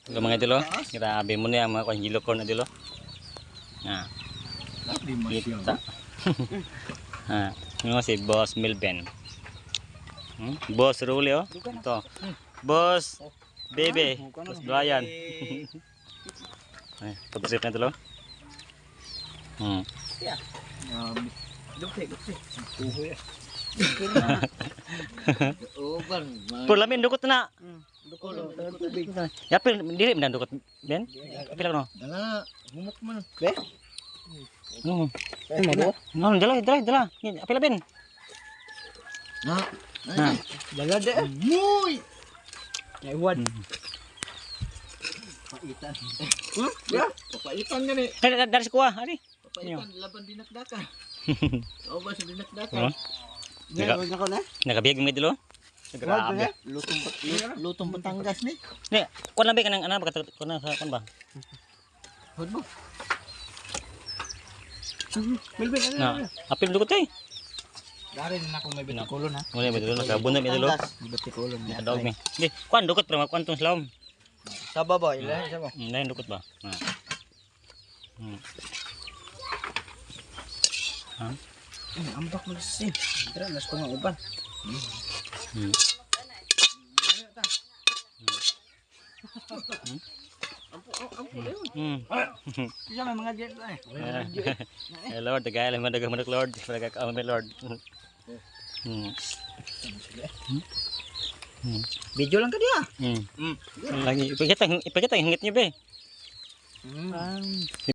Ito mga idol, oh. Grabe mo na yung mga yellow corn idol, oh. Ah. Kita. Ah, ano si Boss Milben. Boss Ruli, oh. Ito. Boss Bebe. Boss Brian. Ay, pag-trip na idol, oh. Pur lamin dukot na. Ya pil dili man dukot ben. Pila no? Dala, humok man. Be? No. No, dala. Pila ben. Na. Na. Dala de. Muy. Ewan. Papaitan. Ya, papaitan gani. Dari si kuha, ari. Papaitan laban dinakdakan. O ba sa dinakdakan? Nagabiyag mo idol, oh. Grabe. Lutong Batangas ni. Ni, kuan lang ba kanang ana ba kuan sa kuan ba? Hod mo. Na, apil dukot eh. Dari na ako may bitikulon ha. Muna ba idol nakabunod idol, oh. Bitikulon ni. Dog ni. Di, kuan dukot pero kuan tong slawom. Sa baba ila sa mo. Lain dukot ba? Ha. Ambak mo si. Dira nas ko nga uban. Siya may mga jet ay. Eh Lord, tagay lang mandag Lord, tagay ka may Lord. Video lang ka dia. Lagi ipakita hingit niyo be.